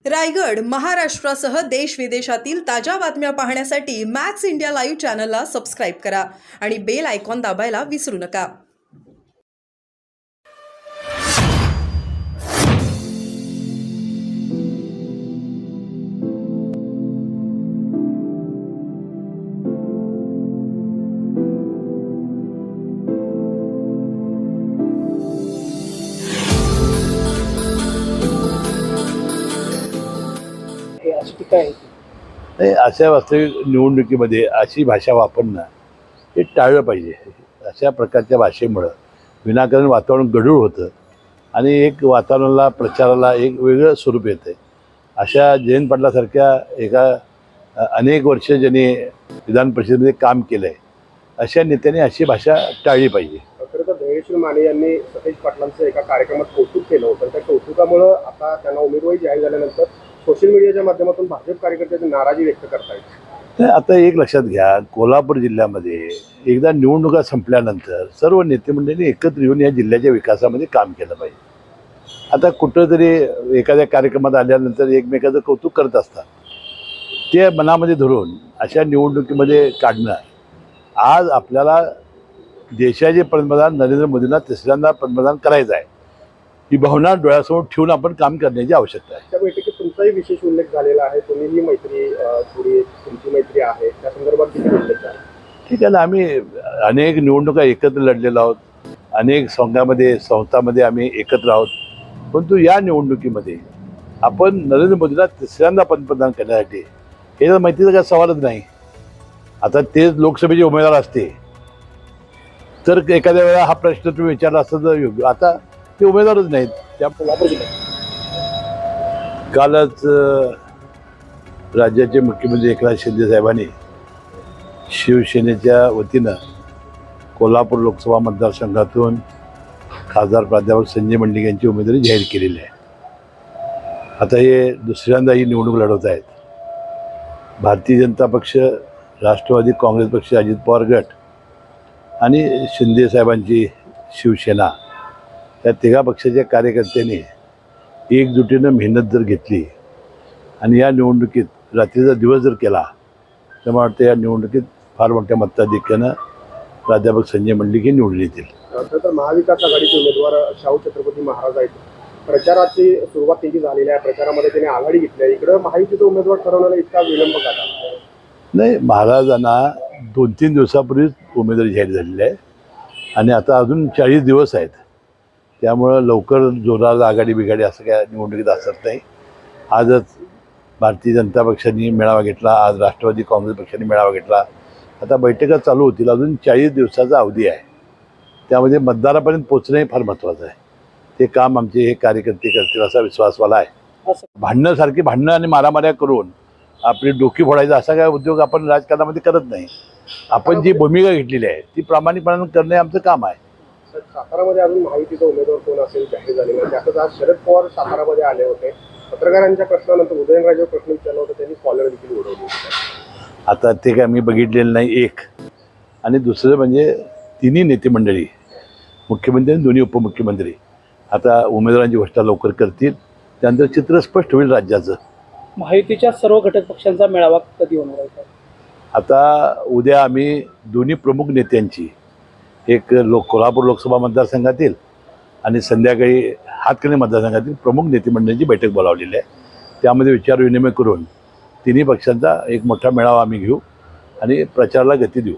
रायगड, महाराष्ट्रासह देश विदेशातील ताज्या बातम्या पाहण्यासाठी मॅक्स इंडिया लाईव्ह चॅनलला सबस्क्राईब करा आणि बेल आयकॉन दाबायला विसरू नका. नाही, अशा वास्तविक निवडणुकीमध्ये अशी भाषा वापरणं हे टाळलं पाहिजे. अशा प्रकारच्या भाषेमुळं विनाकारण वातावरण गढूळ होतं आणि एक वातावरणाला प्रचाराला एक वेगळं स्वरूप येतं. अशा जयंत पाटलासारख्या एका अनेक वर्ष ज्यांनी विधान परिषदेमध्ये काम केलं आहे अशा नेत्याने अशी भाषा टाळली पाहिजे. खरं तर धैर्यशील माने यांनी सतेज पाटलांचं एका कार्यक्रमात कौतुक केलं होतं. त्या कौतुकामुळं आता त्यांना उमेदवारी जाहीर झाल्यानंतर सोशल मीडियाच्या माध्यमातून भाजप कार्यकर्त्यांची नाराजी व्यक्त करतायत. तर आता एक लक्षात घ्या, कोल्हापूर जिल्ह्यामध्ये एकदा निवडणुका संपल्यानंतर सर्व नेते मंडळींनी एकत्र येऊन या जिल्ह्याच्या विकासामध्ये काम केलं पाहिजे. आता कुठंतरी एखाद्या कार्यक्रमात आल्यानंतर एकमेकाचं कौतुक करत असतात, ते मनामध्ये धरून अशा निवडणुकीमध्ये काढणं. आज आपल्याला देशाचे पंतप्रधान नरेंद्र मोदींना तिसऱ्यांदा पंतप्रधान करायचं आहे, ही भावना डोळ्यासमोर ठेवून आपण काम करण्याची आवश्यकता आहे. त्या बैठकीत तुमचाही विशेष उल्लेख झालेला आहे. तुम्हीही मैत्री थोडी तुमची मैत्री आहे त्या संदर्भात किती उल्लेख आहे? ठीक आहे ना, आम्ही अनेक निवडणुका एकत्र लढलेलो आहोत, अनेक संस्थांमध्ये आम्ही एकत्र आहोत. परंतु या निवडणुकीमध्ये आपण नरेंद्र मोदींना तिसऱ्यांदा पंतप्रधान करण्यासाठी हे तर माहितीचा काय सवालच नाही. आता तेच लोकसभेचे उमेदवार असते तर एखाद्या वेळा हा प्रश्न तुम्ही विचारला असता तर योग्य. आता ते उमेदवारच नाहीत. त्या कालच राज्याचे मुख्यमंत्री एकनाथ शिंदे साहेबांनी शिवसेनेच्या वतीनं कोल्हापूर लोकसभा मतदारसंघातून खासदार प्राध्यापक संजय मंडलिक यांची उमेदवारी जाहीर केलेली आहे. आता हे दुसऱ्यांदा ही निवडणूक लढवत आहेत. भारतीय जनता पक्ष, राष्ट्रवादी काँग्रेस पक्ष, अजित पवार गट आणि शिंदे साहेबांची शिवसेना या तिघा पक्षाच्या कार्यकर्त्यांनी एकजुटीनं मेहनत जर घेतली आणि या निवडणुकीत रात्रीचा दिवस जर केला तर मला वाटतं या निवडणुकीत फार मोठ्या मताधिक्यानं प्राध्यापक संजय मंडलिक हे निवडून येतील. खरं तर महाविकास आघाडीचे उमेदवार शाहू छत्रपती महाराज आहेत. प्रचाराची सुरुवात त्यांची झालेली आहे. प्रचारामध्ये त्यांनी आघाडी घेतली आहे. इकडं महायुतीचा उमेदवार ठरवण्याला इतका विलंब का? नाही, महाराजांना 2-3 दिवसापूर्वीच उमेदवारी जाहीर झालेली आहे आणि आता अजून 40 दिवस आहेत. त्यामुळं लवकर जोरात आघाडी बिघाडी असं काय निवडणुकीत असत नाही. आजच भारतीय जनता पक्षाने मेळावा घेतला, आज राष्ट्रवादी काँग्रेस पक्षाने मेळावा घेतला. आता बैठका चालू होतील. अजून 40 दिवसाचा अवधी आहे. त्यामध्ये मतदारापर्यंत पोचणं हे फार महत्त्वाचं आहे. ते काम आमचे हे कार्यकर्ते करतील असा विश्वास मला आहे. भांडणं आणि मारामाऱ्या करून आपली डोकी फोडायचा असा काय उद्योग आपण राजकारणामध्ये करत नाही. आपण जी भूमिका घेतलेली आहे ती प्रामाणिकपणाने करणे आमचं काम आहे. सातारामध्ये अजून महायुतीचा उमेदवार कोण असेल जाहीर झालेला आहे. त्यातच आज शरद पवार सातारामध्ये आले होते. पत्रकारांच्या प्रश्नानंतर उदयनराजे प्रश्न विचारला होता, त्यांनी कॉलर देखील उडवली. आता ते काय मी बघितलेलं नाही एक. आणि दुसरं म्हणजे तिन्ही नेते मंडळी, मुख्यमंत्री आणि दोन्ही उपमुख्यमंत्री आता उमेदवारांची घोषणा लवकर करतील. त्यानंतर चित्र स्पष्ट होईल राज्याचं. महायुतीच्या सर्व घटक पक्षांचा मेळावा कधी होणार आहे? आता उद्या आम्ही दोन्ही प्रमुख नेत्यांची एक कोल्हापूर लोकसभा मतदारसंघातील आणि संध्याकाळी हातकर्णी मतदारसंघातील प्रमुख नेते मंडळांची बैठक बोलावलेली आहे. त्यामध्ये विचारविनिमय करून तिन्ही पक्षांचा एक मोठा मेळावा आम्ही घेऊ आणि प्रचाराला गती देऊ.